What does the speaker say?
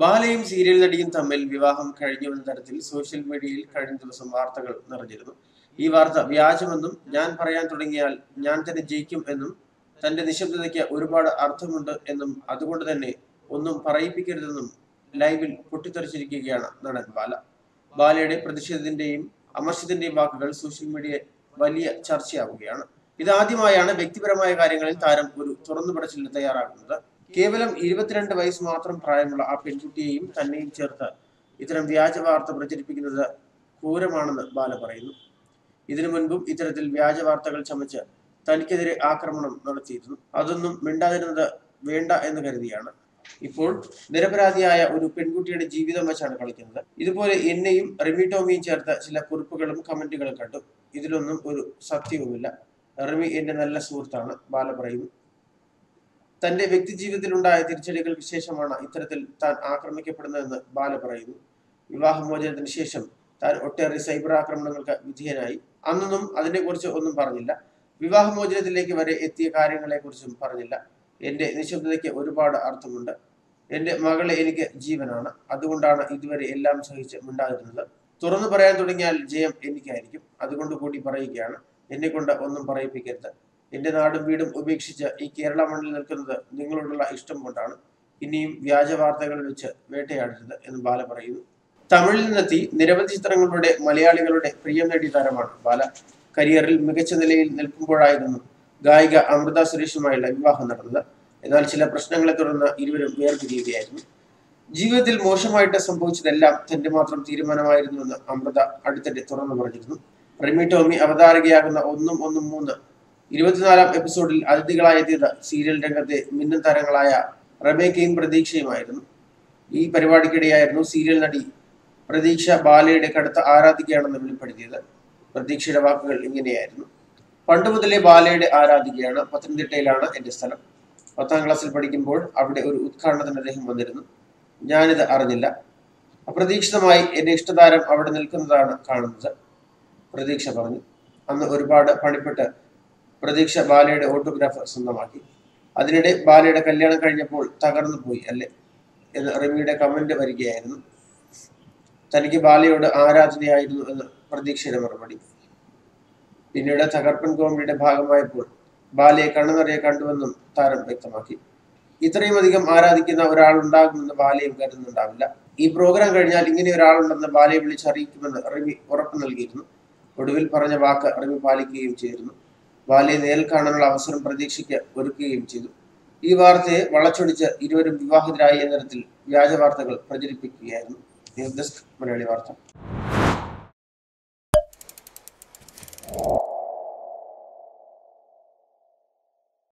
ബാലയും serial നടിയും തമ്മിൽ വിവാഹം കഴിഞ്ഞുവെന്ന തരത്തിൽ സോഷ്യൽ മീഡിയയിൽ കഴിഞ്ഞ ദിവസം വാർത്തകൾ നിറഞ്ഞിരുന്നു. ഈ വാർത്ത വ്യാജമെന്നും ഞാൻ പറയാൻ തുടങ്ങിയാൽ ഞാൻ തന്നെ ജയിക്കും എന്നും തന്റെ നിശബ്ദതയ്ക്ക് ഒരുപാട് അർത്ഥമുണ്ട് എന്നും അതുകൊണ്ട് തന്നെ ഒന്നും പറയിപ്പിക്കരുതെന്നും ലൈവിൽ പൊട്ടിത്തെറിച്ചിരിക്കുകയാണ് നടൻ ബാല. ബാലയുടെ പ്രതിഷേധത്തിന്റെയും അമർഷത്തിന്റെയും വാക്കുകൾ സോഷ്യൽ മീഡിയ വലിയ ചർച്ചയാവുകയാണ്. ഇതാദ്യമായാണ് വ്യക്തിപരമായ കാര്യങ്ങളിൽ താരം ഒരു തുറന്നു പറച്ചിലിന് തയ്യാറാകുന്നത്. കേവലം 22 വയസ്സ് മാത്രം പ്രായമുള്ള ആ പെൺകുട്ടിയെയും തന്നെയും ചേർത്ത് ഇത്തരം വ്യാജ വാർത്ത പ്രചരിപ്പിക്കുന്നത് ക്രൂരമാണെന്ന് ബാല പറയുന്നു. ഇതിനു മുൻപും ഇത്തരത്തിൽ വ്യാജ വാർത്തകൾ ചമച്ച് തനിക്കെതിരെ ആക്രമണം നടത്തിയിരുന്നു. അതൊന്നും മിണ്ടാതിരുന്നത് വേണ്ട എന്ന് കരുതിയാണ് ഇപ്പോൾ നിരപരാധിയായ ഒരു പെൺകുട്ടിയുടെ ജീവിതം വെച്ചാണ് കളിക്കുന്നത്. ഇതുപോലെ എന്നെയും റിമി ടോമിയും ചേർത്ത ചില കുറിപ്പുകളും കമന്റുകളും കണ്ടു. ഇതിലൊന്നും ഒരു സത്യവുമില്ല. റിമി എന്റെ നല്ല സുഹൃത്താണ്, ബാല പറയുന്നു. തന്റെ വ്യക്തി ജീവിതത്തിലുണ്ടായ തിരിച്ചടികൾക്ക് ശേഷമാണ് ഇത്തരത്തിൽ താൻ ആക്രമിക്കപ്പെടുന്നതെന്ന് ബാല പറയുന്നു. വിവാഹമോചനത്തിന് ശേഷം താൻ ഒട്ടേറെ സൈബർ ആക്രമണങ്ങൾക്ക് വിധേയനായി. അന്നൊന്നും അതിനെക്കുറിച്ച് ഒന്നും പറഞ്ഞില്ല. വിവാഹമോചനത്തിലേക്ക് വരെ എത്തിയ കാര്യങ്ങളെ കുറിച്ചും പറഞ്ഞില്ല. എന്റെ നിശബ്ദതയ്ക്ക് ഒരുപാട് അർത്ഥമുണ്ട്. എന്റെ മകളെ എനിക്ക് ജീവനാണ്. അതുകൊണ്ടാണ് ഇതുവരെ എല്ലാം സഹിച്ച് മിണ്ടാതിരുന്നത്. തുറന്നു പറയാൻ തുടങ്ങിയാൽ ജയം എനിക്കായിരിക്കും. അതുകൊണ്ട് കൂടി പറയുകയാണ്, എന്നെ കൊണ്ട് ഒന്നും പറയിപ്പിക്കരുത്. എന്റെ നാടും വീടും ഉപേക്ഷിച്ച് ഈ കേരള മണ്ണിൽ നിൽക്കുന്നത് നിങ്ങളോടുള്ള ഇഷ്ടം കൊണ്ടാണ്. ഇനിയും വ്യാജ വാർത്തകൾ വെച്ച് വേട്ടയാടരുത് എന്ന് ബാല പറയുന്നു. തമിഴിൽ നിന്നെത്തി നിരവധി ചിത്രങ്ങളുടെ മലയാളികളുടെ പ്രിയം നേടിയ താരമാണ് ബാല. കരിയറിൽ മികച്ച നിലയിൽ നിൽക്കുമ്പോഴായിരുന്നു ഗായിക അമൃത സുരേഷുമായുള്ള വിവാഹം നടന്നത്. എന്നാൽ ചില പ്രശ്നങ്ങളെ തുടർന്ന് ഇരുവരും വേർപിരിയുകയായിരുന്നു. ജീവിതത്തിൽ മോശമായിട്ട് സംഭവിച്ചതെല്ലാം തന്റെ മാത്രം തീരുമാനമായിരുന്നുവെന്ന് അമൃത അടുത്തിടെ തുറന്നു പറഞ്ഞിരുന്നു. റിമി ടോമി അവതാരകയാകുന്ന 1-1-3 24ാം എപ്പിസോഡിൽ അതിഥികളായി എത്തിയത് സീരിയൽ രംഗത്തെ മിന്നും താരങ്ങളായ റബേക്കയും പ്രതീക്ഷയുമായിരുന്നു. ഈ പരിപാടിക്കിടെയായിരുന്നു സീരിയൽ നടി പ്രതീക്ഷ ബാലയുടെ കടുത്ത ആരാധികയാണെന്ന് വെളിപ്പെടുത്തിയത്. പ്രതീക്ഷയുടെ വാക്കുകൾ ഇങ്ങനെയായിരുന്നു: പണ്ട് മുതലേ ബാലയുടെ ആരാധികയാണ്. പത്തനംതിട്ടയിലാണ് എന്റെ സ്ഥലം. 10ാം ക്ലാസ്സിൽ പഠിക്കുമ്പോൾ അവിടെ ഒരു ഉദ്ഘാടനത്തിന് അദ്ദേഹം വന്നിരുന്നു. ഞാനിത് അറിഞ്ഞില്ല. അപ്രതീക്ഷിതമായി എന്റെ ഇഷ്ടതാരം അവിടെ നിൽക്കുന്നതാണ് കാണുന്നത്, പ്രതീക്ഷ പറഞ്ഞു. അന്ന് ഒരുപാട് പണിപ്പെട്ട് പ്രതീക്ഷ ബാലയുടെ ഓട്ടോഗ്രാഫ് സ്വന്തമാക്കി. അതിനിടെ ബാലയുടെ കല്യാണം കഴിഞ്ഞപ്പോൾ തകർന്നു പോയി അല്ലേ എന്ന് റിമിയുടെ കമന്റ് വരികയായിരുന്നു. തനിക്ക് ബാലയോട് ആരാധനയായിരുന്നു എന്ന് പ്രതീക്ഷയുടെ മറുപടി. പിന്നീട് തകർപ്പൻ കോമഡിയുടെ ഭാഗമായപ്പോൾ ബാലയെ കണ്ണുനിറയെ കണ്ടുവെന്നും താരം വ്യക്തമാക്കി. ഇത്രയും അധികം ആരാധിക്കുന്ന ഒരാളുണ്ടാകുമെന്ന് ബാലയും കരുതുന്നുണ്ടാവില്ല. ഈ പ്രോഗ്രാം കഴിഞ്ഞാൽ ഇങ്ങനെ ഒരാളുണ്ടെന്ന് ബാലയെ വിളിച്ചറിയിക്കുമെന്ന് റിമി ഉറപ്പ് നൽകിയിരുന്നു. ഒടുവിൽ പറഞ്ഞ വാക്ക് റിമി പാലിക്കുകയും ചെയ്തിരുന്നു. ബാലയെ നേരിൽ കാണാനുള്ള അവസരം പ്രതീക്ഷയ്ക്ക് ഒരുക്കുകയും ചെയ്തു. ഈ വാർത്തയെ വളച്ചൊടിച്ച് ഇരുവരും വിവാഹിതരായി എന്ന തരത്തിൽ വ്യാജ വാർത്തകൾ പ്രചരിപ്പിക്കുകയായിരുന്നു. ന്യൂസ് ഡെസ്ക് മലയാളി വാർത്ത.